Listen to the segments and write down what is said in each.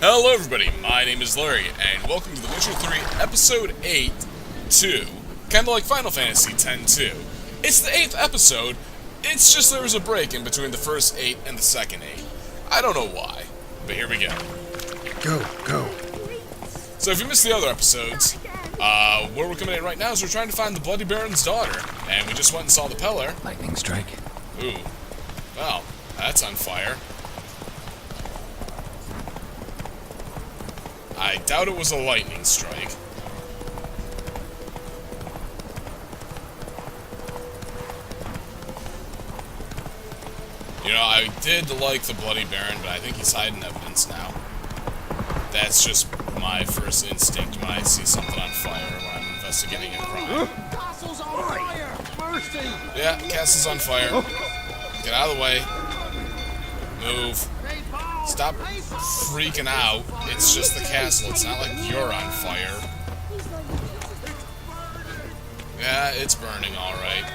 Hello everybody, my name is Larry, and welcome to The Witcher 3 Episode 8 2. Kinda like Final Fantasy X-2. It's the 8th episode, it's just there was a break in between the first 8 and the second 8. I don't know why, but here we go. Go. So if you missed the other episodes, where we're coming in right now is we're trying to find the Bloody Baron's daughter, and we just went and saw the Pellar. Lightning strike. Ooh, well, that's on fire. I doubt it was a lightning strike. You know, I did like the Bloody Baron, but I think he's hiding evidence now. That's just my first instinct when I see something on fire when I'm investigating a crime. Castle's on fire! Mercy! Yeah, castle's on fire. Get out of the way. Move. Stop freaking out. It's just the castle. It's not like you're on fire. Yeah, it's burning alright.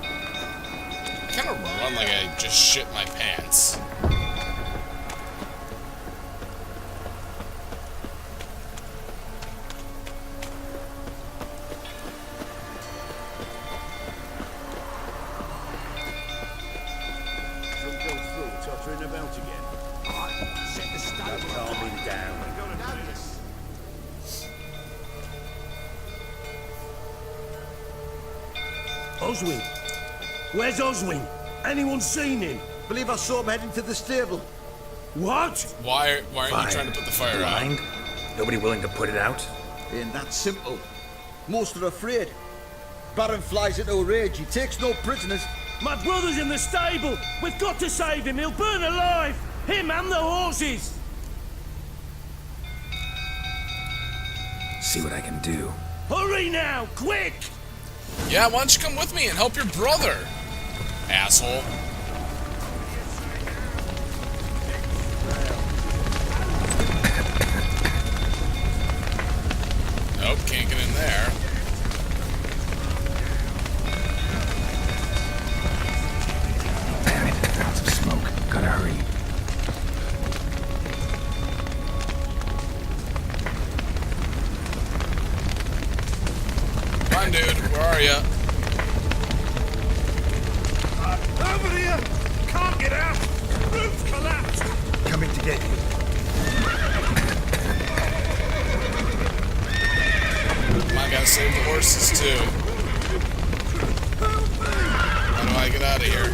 I kind of run like I just shit my pants. Oswin? Where's Oswin? Anyone seen him? Believe I saw him heading to the stable. What? Why aren't you trying to put the fire out? Blind? Nobody willing to put it out? Ain't that simple. Most are afraid. Baron flies into a rage. He takes no prisoners. My brother's in the stable. We've got to save him. He'll burn alive. Him and the horses. See what I can do. Hurry now, quick! Yeah, why don't you come with me and help your brother? Asshole. Nope, can't get in there. Damn it, lots of smoke. Gotta hurry. Come on, dude, where are ya? Over here! Can't get out! Roof collapsed! Coming to get you. I gotta save the horses, too. How do I get out of here?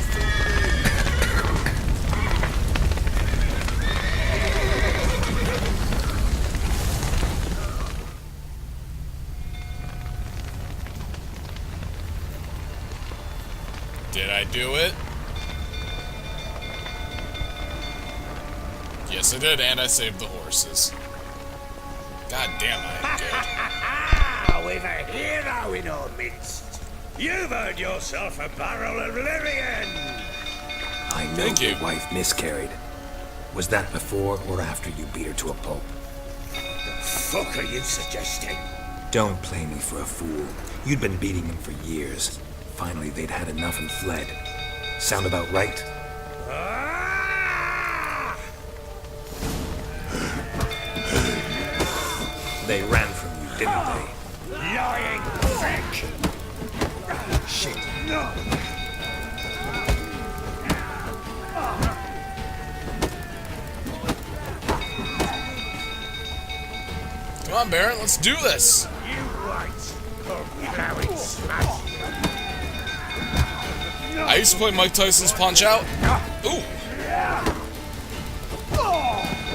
Did I do it? Yes, I did, and I saved the horses. God damn, I did. We've a hero in our midst. You've earned yourself a barrel of Lyrian. I know Thank you. your wife miscarried. Was that before or after you beat her to a pulp? Fuck are you suggesting? Don't play me for a fool. You'd been beating them for years. Finally, they'd had enough and fled. Sound about right? Ah! They ran from you, didn't they? Lying prick! Shit. No! Come on, Baron, let's do this. You wait! Or blow it smash! I used to play Mike Tyson's Punch-Out. Ooh.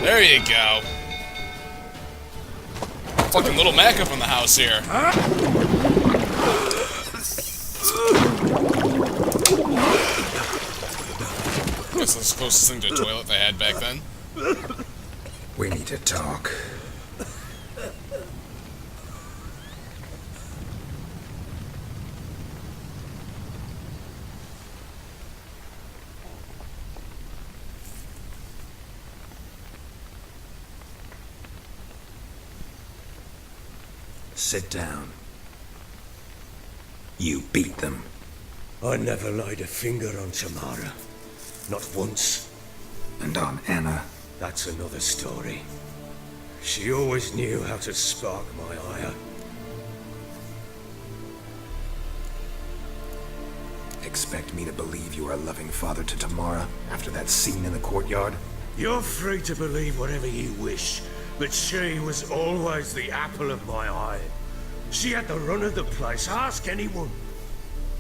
There you go. Fucking Little Mac up in the house here. Guess that's the closest thing to a toilet they had back then. We need to talk. Sit down. You beat them. I never laid a finger on Tamara. Not once. And on Anna. That's another story. She always knew how to spark my ire. Expect me to believe you are a loving father to Tamara after that scene in the courtyard? You're free to believe whatever you wish, but she was always the apple of my eye. She had the run of the place, ask anyone.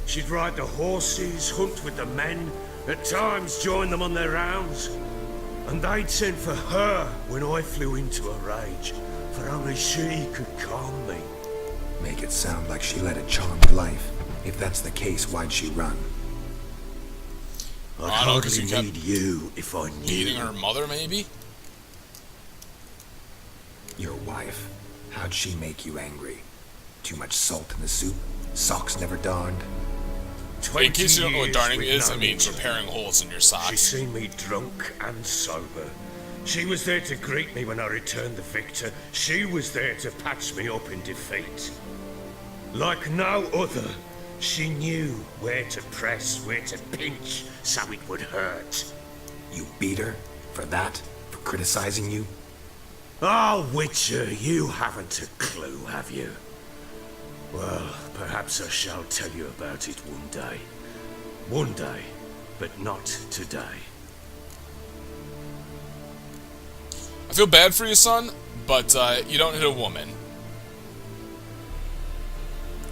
She'd ride the horses, hunt with the men, at times join them on their rounds. And they'd send for her when I flew into a rage, for only she could calm me. Make it sound like she led a charmed life. If that's the case, why'd she run? I'd I don't know, 'cause hardly you kept need you if I knew. Beating her mother, maybe? Your wife. How'd she make you angry? Too much salt in the soup? Socks never darned? In case you don't know what 20 darning years is, with it means no repairing holes in your She's socks. seen me drunk and sober. She was there to greet me when I returned the victor. She was there to patch me up in defeat. Like no other, she knew where to press, where to pinch, so it would hurt. You beat her? For that? For criticizing you? Oh, Witcher, you haven't a clue, have you? Well, perhaps I shall tell you about it one day. One day, but not today. I feel bad for you, son, but you don't hit a woman.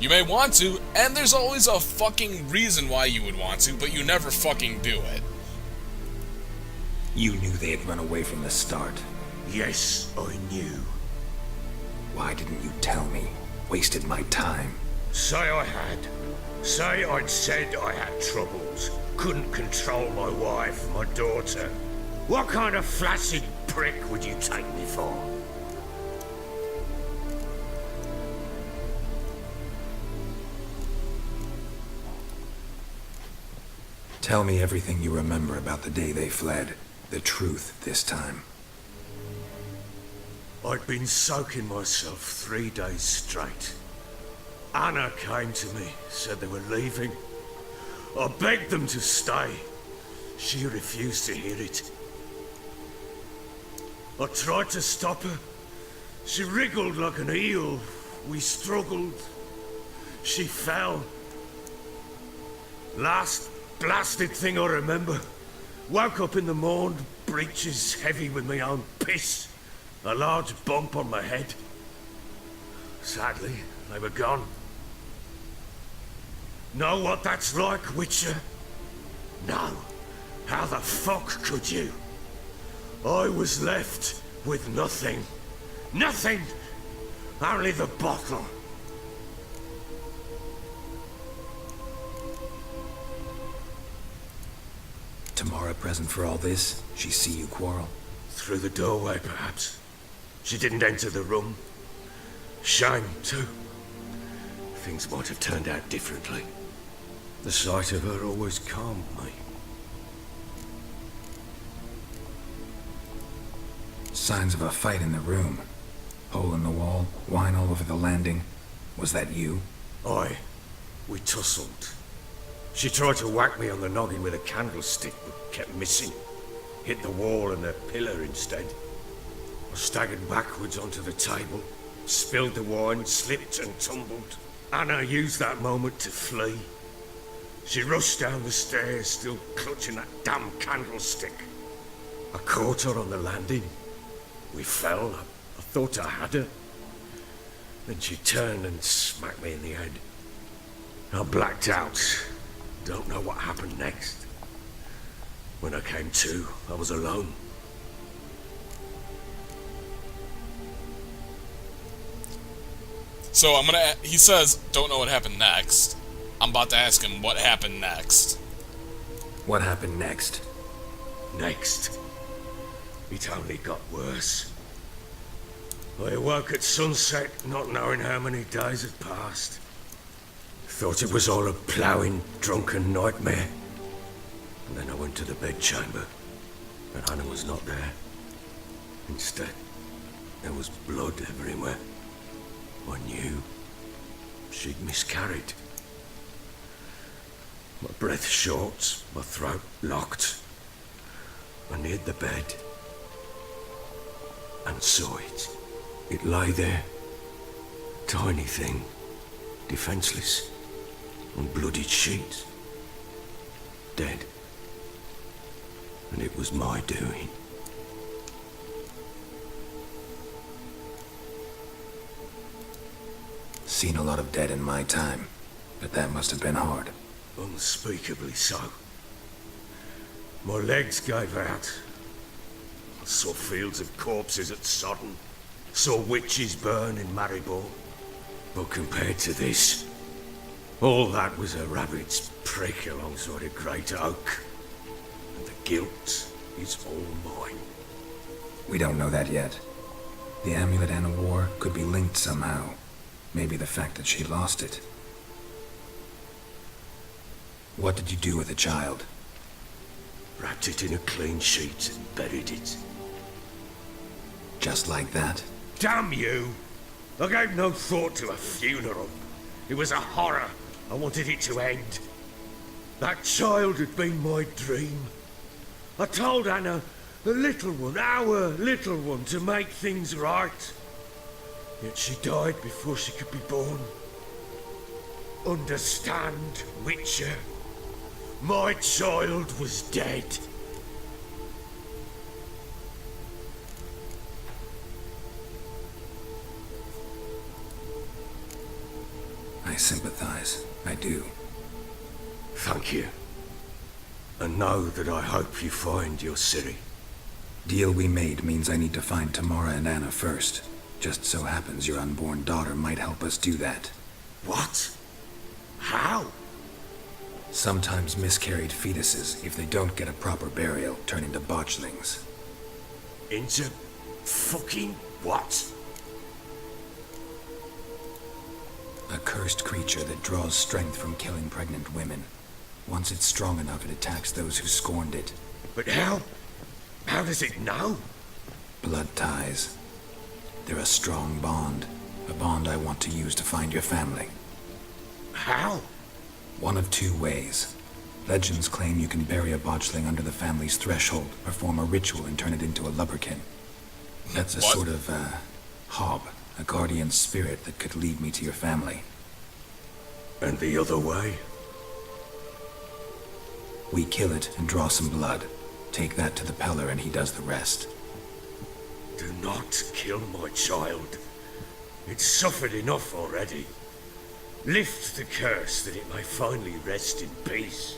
You may want to, and there's always a fucking reason why you would want to, but you never fucking do it. You knew they had run away from the start. Yes, I knew. Why didn't you tell me? Wasted my time. Say I had. Say I'd said I had troubles. Couldn't control my wife, my daughter. What kind of flaccid prick would you take me for? Tell me everything you remember about the day they fled. The truth this time. I'd been soaking myself 3 days straight. Anna came to me, said they were leaving. I begged them to stay. She refused to hear it. I tried to stop her. She wriggled like an eel. We struggled. She fell. Last blasted thing I remember. Woke up in the morn, breeches heavy with my own piss. A large bump on my head. Sadly, they were gone. Know what that's like, Witcher? No. How the fuck could you? I was left with nothing. Nothing! Only the bottle. Tamara present for all this? She see you quarrel? Through the doorway, perhaps. She didn't enter the room. Shame, too. Things might have turned out differently. The sight of her always calmed me. Signs of a fight in the room. Hole in the wall, wine all over the landing. Was that you? Aye. We tussled. She tried to whack me on the noggin with a candlestick, but kept missing. Hit the wall and a pillar instead. I staggered backwards onto the table, spilled the wine, slipped and tumbled. Anna used that moment to flee. She rushed down the stairs, still clutching that damn candlestick. I caught her on the landing. We fell. I thought I had her. Then she turned and smacked me in the head. I blacked out. Don't know what happened next. When I came to, I was alone. So he says, don't know what happened next. I'm about to ask him what happened next. What happened next? Next, it only got worse. I awoke at sunset, not knowing how many days had passed. Thought it was all a ploughing, drunken nightmare. And then I went to the bedchamber, and Anna was not there. Instead, there was blood everywhere. I knew she'd miscarried. My breath short, my throat locked. I neared the bed. and saw it. It lay there, tiny thing, defenseless, on bloodied sheets, dead. And it was my doing. Seen a lot of dead in my time, but that must have been hard. Unspeakably so. My legs gave out. I saw fields of corpses at Sodden. Saw witches burn in Maribor. But compared to this, all that was a rabbit's prick alongside a great oak. And the guilt is all mine. We don't know that yet. The amulet Anna wore could be linked somehow. Maybe the fact that she lost it. What did you do with the child? Wrapped it in a clean sheet and buried it. Just like that? Damn you! I gave no thought to a funeral. It was a horror. I wanted it to end. That child had been my dream. I told Anna, the little one, our little one, to make things right. Yet she died before she could be born. Understand, Witcher? My child was dead. I sympathize. I do. Thank you. And know that I hope you find your Ciri. Deal we made means I need to find Tamara and Anna first. Just so happens your unborn daughter might help us do that. What? How? Sometimes miscarried fetuses, if they don't get a proper burial, turn into botchlings. Into fucking what? A cursed creature that draws strength from killing pregnant women. Once it's strong enough, it attacks those who scorned it. But how? How does it know? Blood ties. They're a strong bond. A bond I want to use to find your family. How? One of two ways. Legends claim you can bury a botchling under the family's threshold, perform a ritual, and turn it into a lubberkin. That's a What? sort of, hob. A guardian spirit that could lead me to your family. And the other way? We kill it and draw some blood. Take that to the Peller and he does the rest. Do not kill my child. It's suffered enough already. Lift the curse that it may finally rest in peace.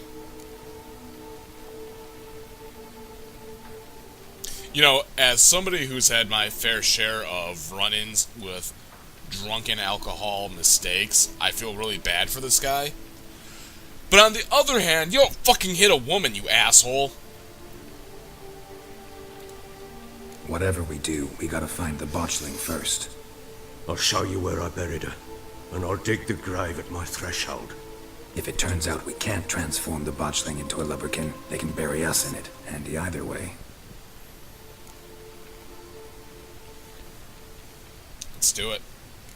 You know, as somebody who's had my fair share of run-ins with drunken alcohol mistakes, I feel really bad for this guy. But on the other hand, you don't fucking hit a woman, you asshole. Whatever we do, we gotta find the botchling first. I'll show you where I buried her, and I'll dig the grave at my threshold. If it turns out we can't transform the botchling into a lubberkin, they can bury us in it. Handy either way. Let's do it.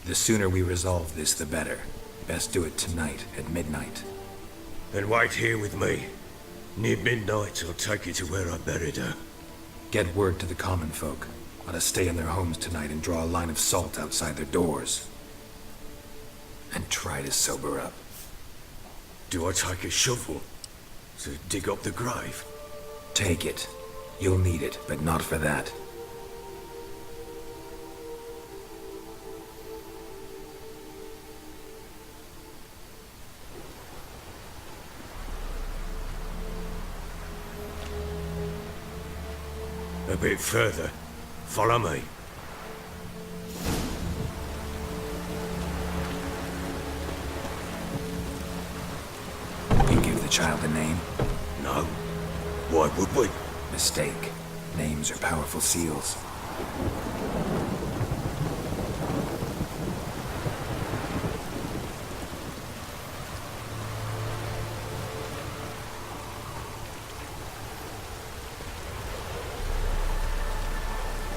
The sooner we resolve this, the better. Best do it tonight, at midnight. Then wait here with me. Near midnight, I'll take you to where I buried her. Get word to the common folk. Let us stay in their homes tonight and draw a line of salt outside their doors. And try to sober up. Do I take a shovel to dig up the grave? Take it. You'll need it, but not for that. A bit further. Follow me. We give the child a name? No. Why would we? Mistake. Names are powerful seals.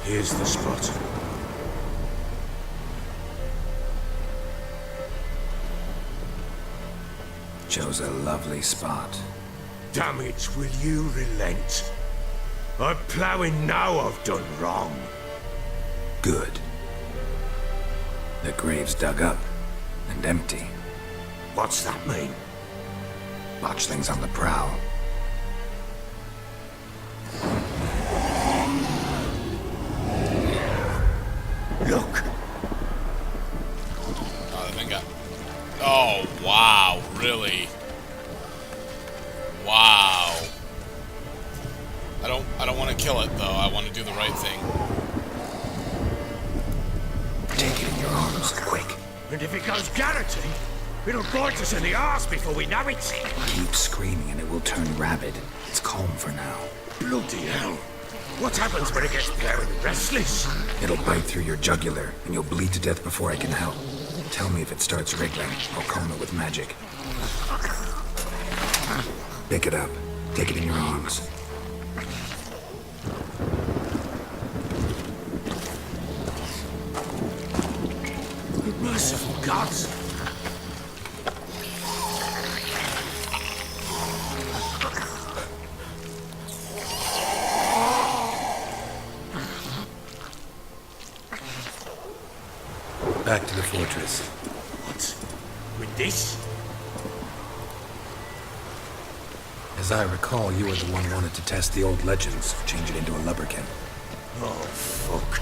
Here's the spot. Chose a lovely spot. Damn it, will you relent? I'm ploughing now I've done wrong. Good. The grave's dug up and empty. What's that mean? Botchling's on the prowl. Look! Oh, I think I... Oh, wow. Really? Wow. I don't want to kill it, though. I want to do the right thing. Take it in your arms, quick. And if it goes Garrity, it'll bite us in the arse before we know it. Keep screaming and it will turn rabid. It's calm for now. Bloody hell! What happens when it gets very restless? It'll bite through your jugular, and you'll bleed to death before I can help. Tell me if it starts wriggling. I'll calm it with magic. Pick it up. Take it in your arms. Merciful gods! Back to the fortress. What? With this? As I recall, you were the one wanted to test the old legends, change it into a lubberkin. Oh, fuck.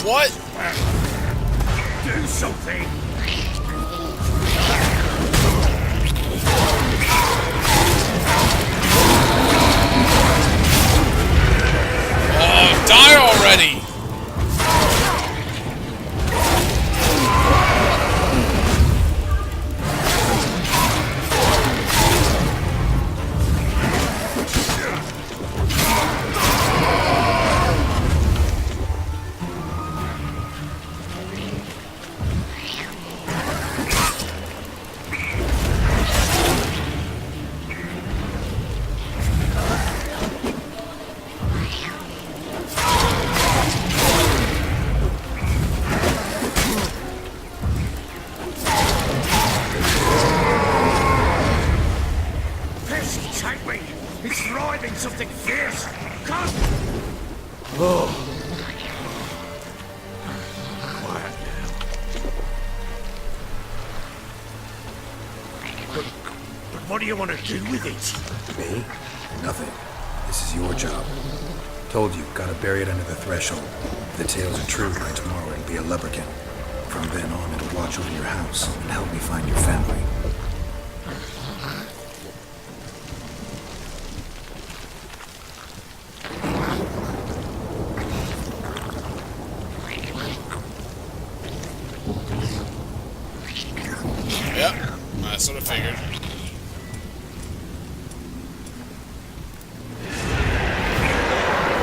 What? Do something! Oh, die already! It's thriving something fierce! Come! Oh. Quiet now. But what do you want to do with it? Me? Nothing. This is your job. Told you, gotta bury it under the threshold. If the tales are true, by tomorrow it'll be a lubberkin. From then on, it'll watch over your house and help me find your family. Yep, I sort of figured.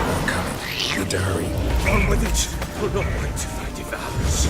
I'm coming. Need to hurry. On with it! We'll not wait till they devour us.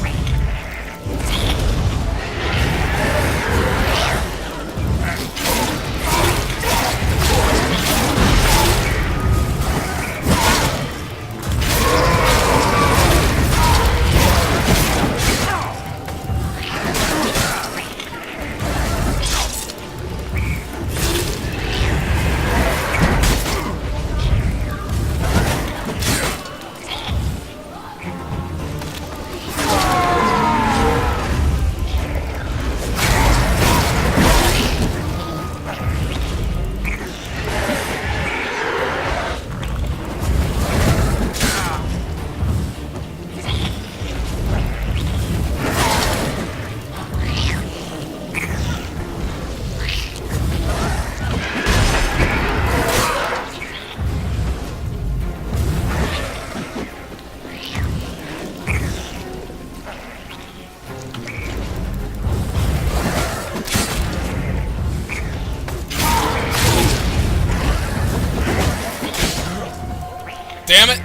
Damn it!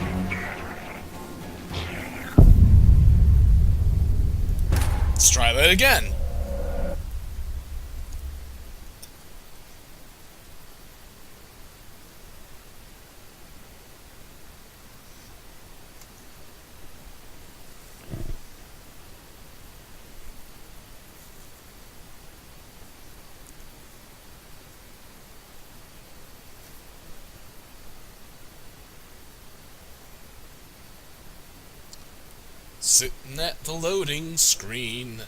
Let's try that again. Sitting at the loading screen.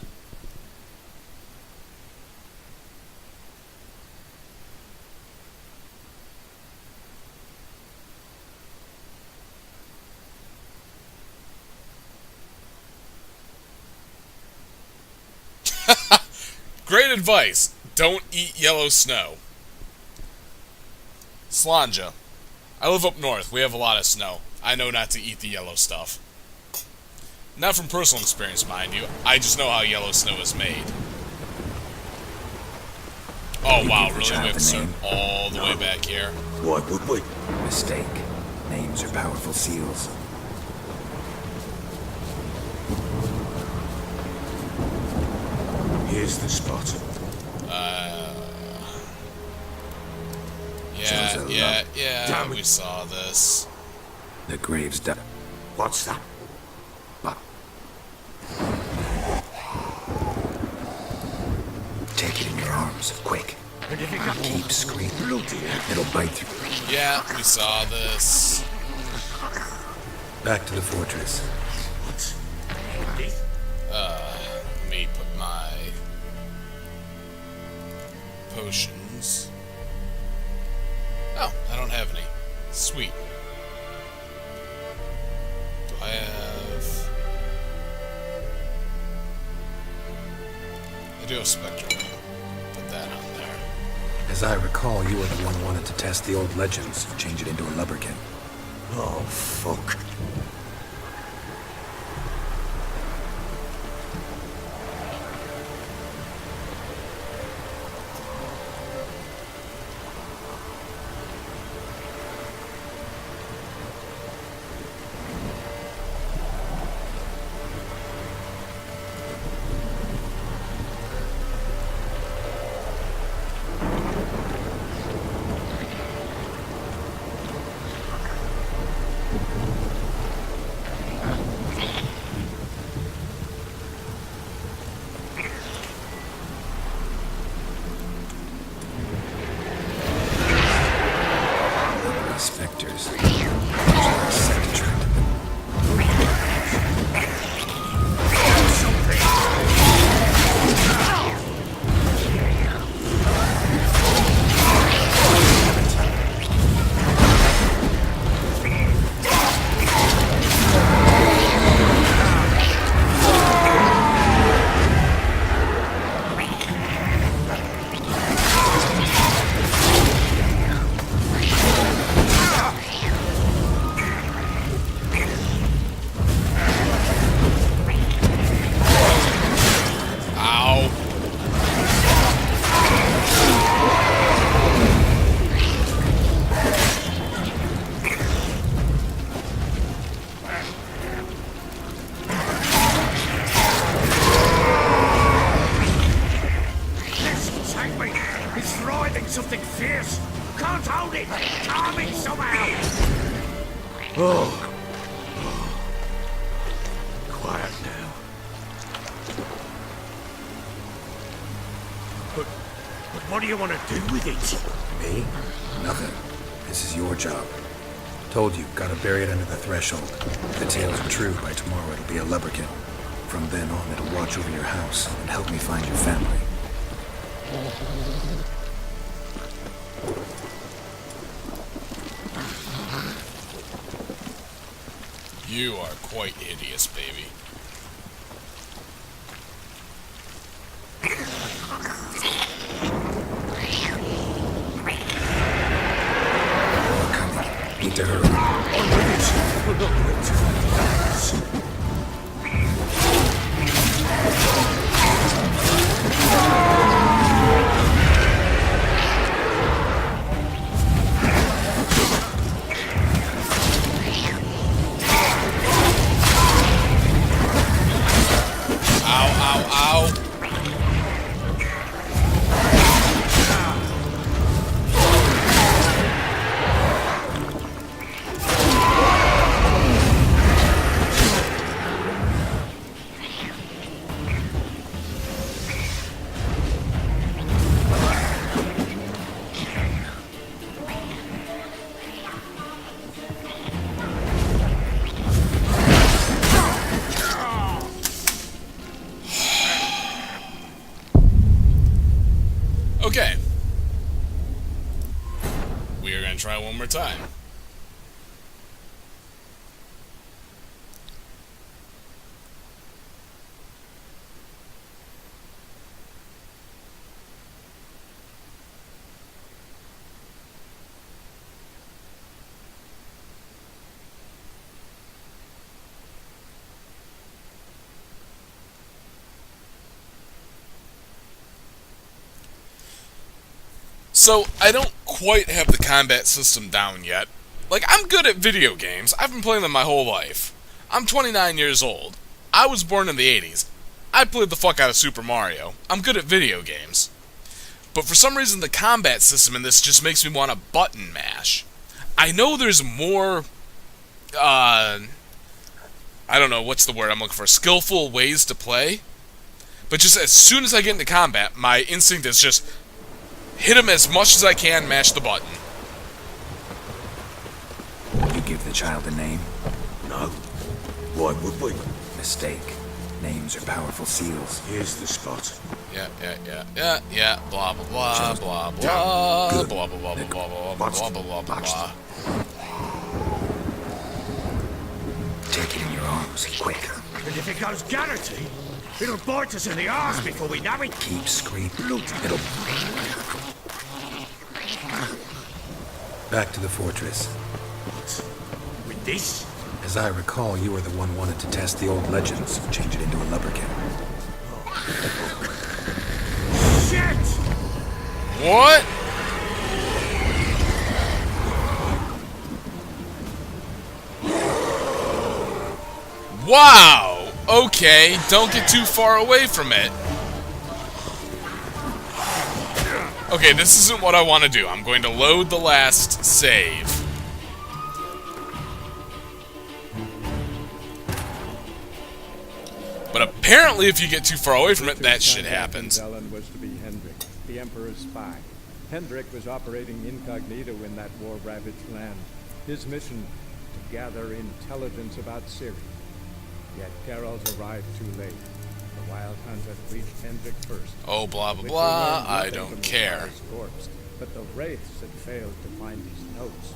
Great advice. Don't eat yellow snow. Slanja. I live up north. We have a lot of snow. I know not to eat the yellow stuff. Not from personal experience, mind you. I just know how yellow snow is made. Oh, wow, really? We have to start all the way back here. Why would we? Mistake. Names are powerful seals. Here's the spot. Shows Yeah, we saw this. The grave's done. What's that? Take it in your arms, quick. And if it got Keep screaming. bloody It'll bite through. Yeah, we saw this. Back to the fortress. what? Let me put my potions. Oh, I don't have any. Sweet. Do I have... I do have Spectrum. Put that on there. As I recall, you were the one who wanted to test the old legends, change it into a lubberkin. Oh, fuck. Spectres. Set to track them. Ow. This take me. It's writhing something fierce. Can't hold it. Calm it somehow. Oh. Quiet now. But what do you want to do with it? Me? Nothing. This is your job. Told you, gotta bury it under the threshold. If the tales are true, by tomorrow it'll be a lubberkin. From then on, it'll watch over your house and help me find your family. You are quite hideous, baby. More coming. Need to hurry. more time. So, I don't quite have the combat system down yet. Like, I'm good at video games. I've been playing them my whole life. I'm 29 years old. I was born in the 80s. I played the fuck out of Super Mario. I'm good at video games. But for some reason, the combat system in this just makes me want to button mash. I know there's more, I don't know, what's the word I'm looking for? Skillful ways to play. But just as soon as I get into combat, my instinct is just hit him as much as I can, mash the button. You give the child a name? No. Why would we? Mistake. Names are powerful seals. Here's the spot. Yeah, blah, blah, blah, blah, blah, Good. blah, blah, blah, blah, blah, blah, blah, blah, blah, blah. Take it in your arms, quick. And if it goes Garrity, it'll bite us in the arse before we know it. Keep screaming. It'll... Back to the fortress. What? With this? As I recall, you were the one wanted to test the old legends, change it into a lubricant. Shit! What? Wow! Okay, don't get too far away from it. Okay, this isn't what I want to do. I'm going to load the last save. But apparently if you get too far away from it, that shit happens. Ellen was to be Hendrik, the Emperor's spy. Hendrik was operating incognito in that war-ravaged land. His mission, to gather intelligence about Ciri. Yet Geralt arrived too late. The Wild Hunt had reached Hendrik first. Oh, blah, blah, Which blah. learned I nothing don't from the care. spy's corpse, but the Wraiths had failed to find his notes.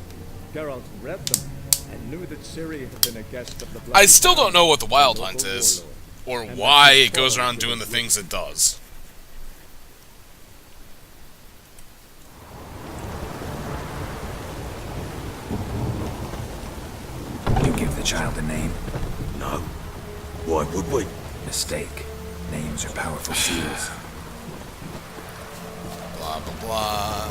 Geralt read them and knew that Ciri had been a guest of the Bloody I still don't know what the Wild local Hunt is, warlord. or And why that it goes the around sword doing the was things it does. You give the child a name? No. Why would we? Mistake. Names are powerful seals. Blah, blah, blah.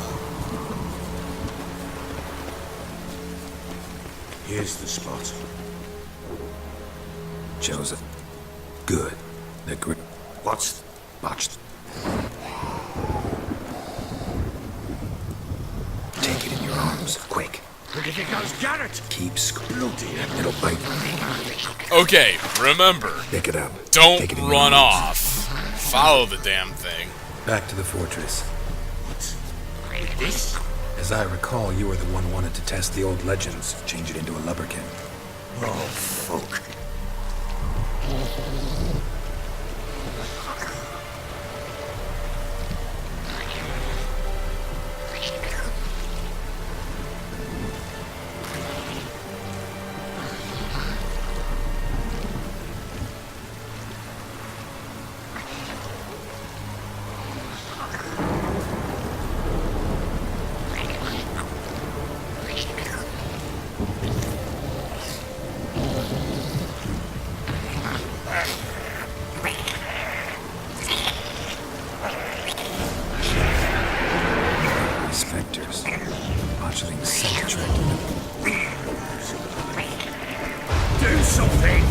Here's the spot. Joseph. Good. The grip. What's... Botched. Take it in your arms, quick. And if it goes Garrett, Keep screaming. bloody hell. It'll bite. Okay, remember, Pick it up. don't Take it in your run arms. off. Follow the damn thing. Back to the fortress. What? With this? As I recall, you were the one wanted to test the old legends, change it into a lubricant. Oh, fuck. Spectres. Botuling centric. Do something!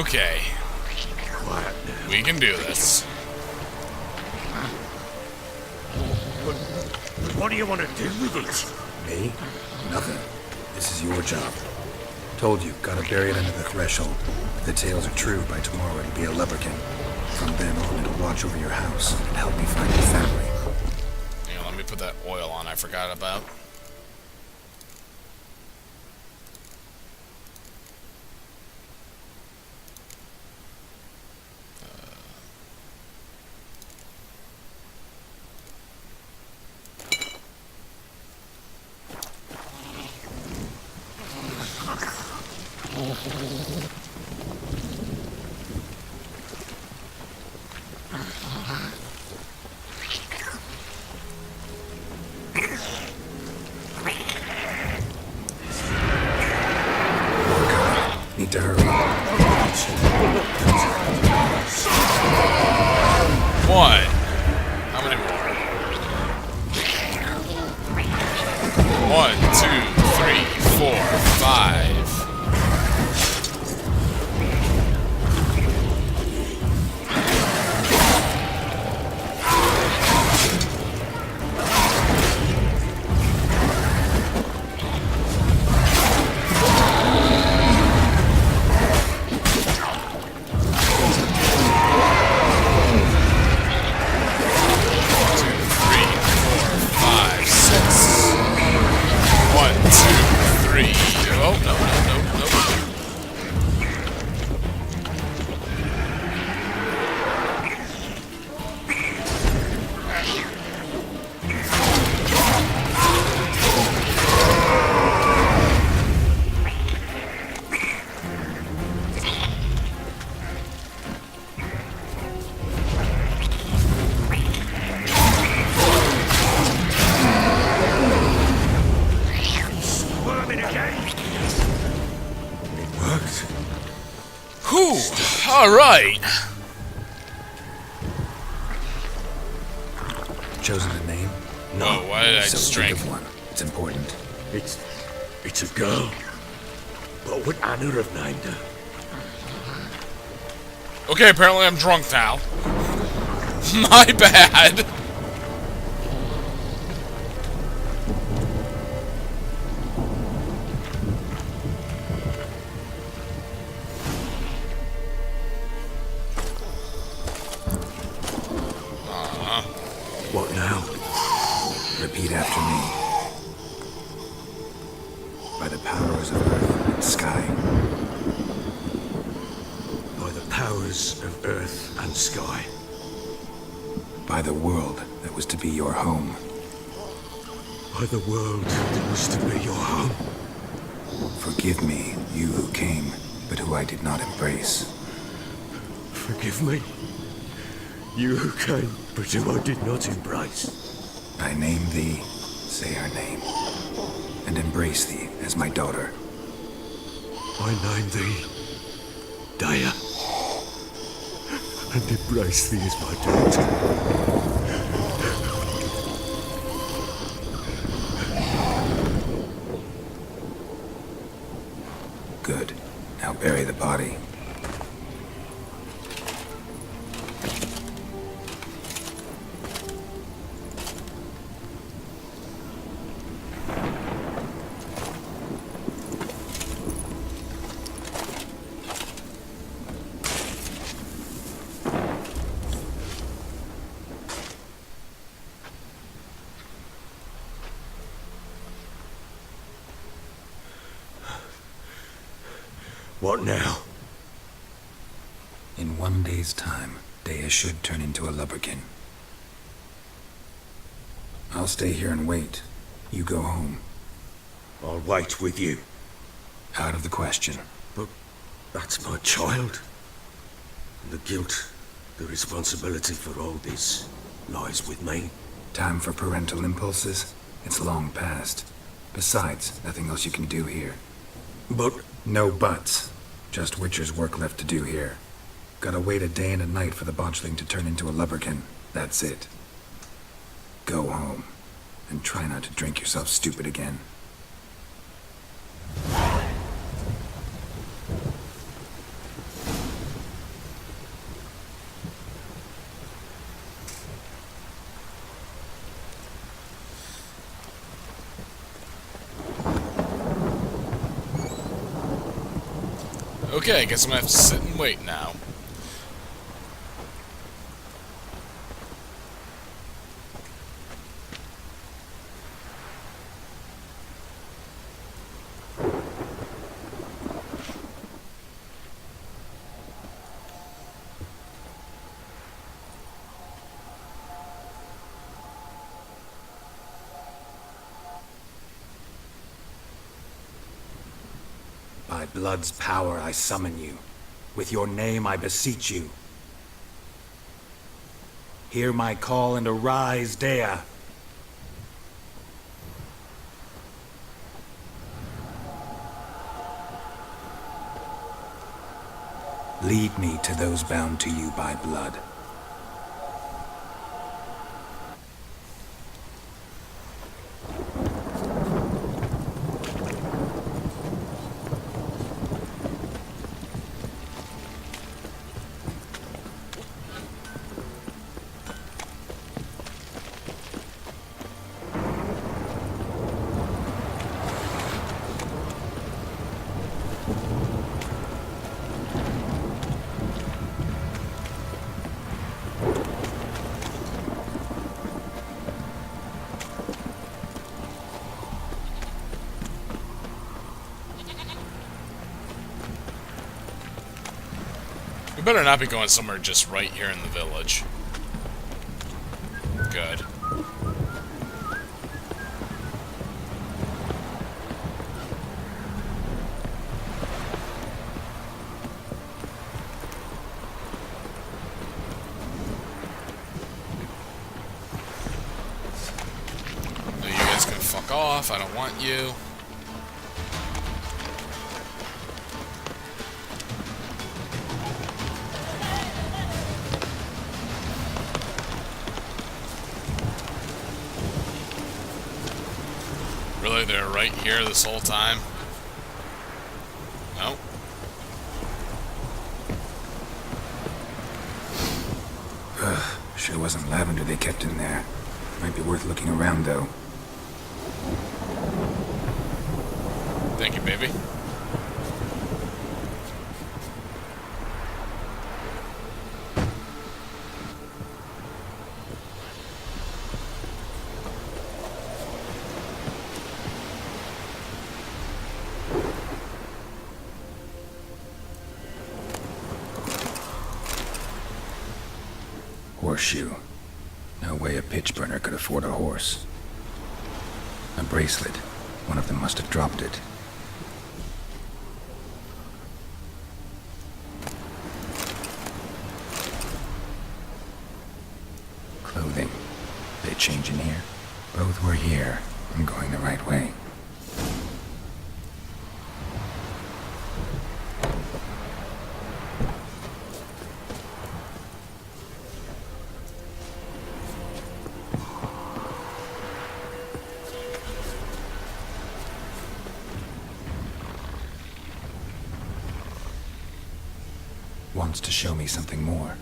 Okay. Quiet now. We can do this. But what do you want to do with it? Me? Nothing. This is your job. Told you, gotta bury it under the threshold. If the tales are true, by tomorrow it'll be a leprechaun. From then on, it'll watch over your house and help me find your family. Hang on, let me put that oil on I forgot about. Need to hurry. What? How many more? 1, 2, 3, 4, 5. Whew, alright. Chosen a name? No, why did I So just think drink? of one. It's important. It's a girl. What would Anna have named her? Okay, apparently I'm drunk now. My bad. What now? Repeat after me. By the powers of earth and sky. By the powers of earth and sky. By the world that was to be your home. By the world that was to be your home. Forgive me, you who came, but who I did not embrace. Forgive me. You who came, but who I did not embrace. I name thee, say her name, and embrace thee as my daughter. I name thee Daya, and embrace thee as my daughter. Good. Now bury the body. What now? In 1 day's time, Daya should turn into a lubberkin. I'll stay here and wait. You go home. I'll wait with you. Out of the question. But that's my child. The guilt, the responsibility for all this lies with me. Time for parental impulses? It's long past. Besides, nothing else you can do here. But No buts. Just Witcher's work left to do here. Gotta wait a day and a night for the botchling to turn into a lubberkin. That's it. Go home. And try not to drink yourself stupid again. Okay, I guess I'm gonna have to sit and wait now. By blood's power I summon you. With your name I beseech you. Hear my call and arise, Dea. Lead me to those bound to you by blood. We better not be going somewhere just right here in the village. Good. So you guys can fuck off. I don't want you. Really, they're right here this whole time? No? Sure wasn't lavender they kept in there. Might be worth looking around, though. Thank you, baby. Horseshoe. No way a pitch burner could afford a horse. A bracelet. One of them must have dropped it. Clothing. They change in here? Both were here. I'm going the right way. Wants to show me something more.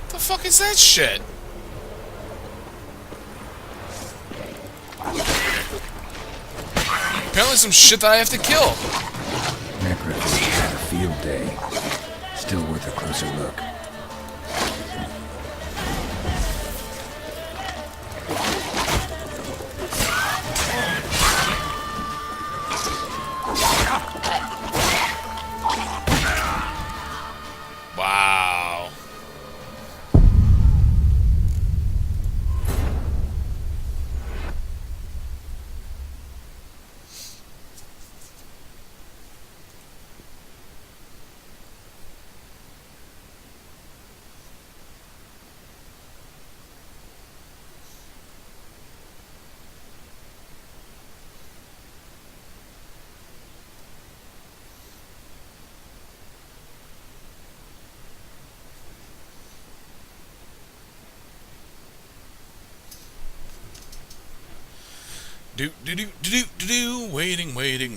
The fuck is that shit? Apparently some shit that I have to kill. Necrophage had a field day. Still worth a closer look.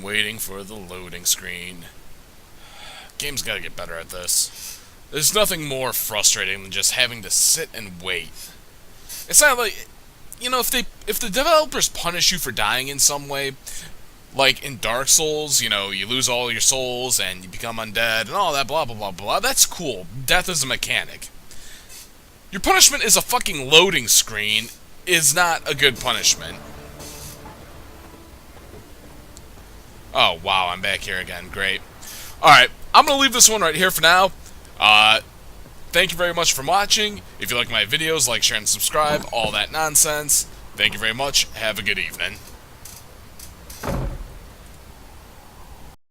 Waiting for the loading screen. Game's gotta get better at this. There's nothing more frustrating than just having to sit and wait. It's not like, you know, if the developers punish you for dying in some way, like in Dark Souls, you know, you lose all your souls and you become undead and all that blah blah blah blah, that's cool. Death is a mechanic. Your punishment is a fucking loading screen is not a good punishment. Oh, wow, I'm back here again. Great. Alright, I'm going to leave this one right here for now. Thank you very much for watching. If you like my videos, like, share, and subscribe. All that nonsense. Thank you very much. Have a good evening.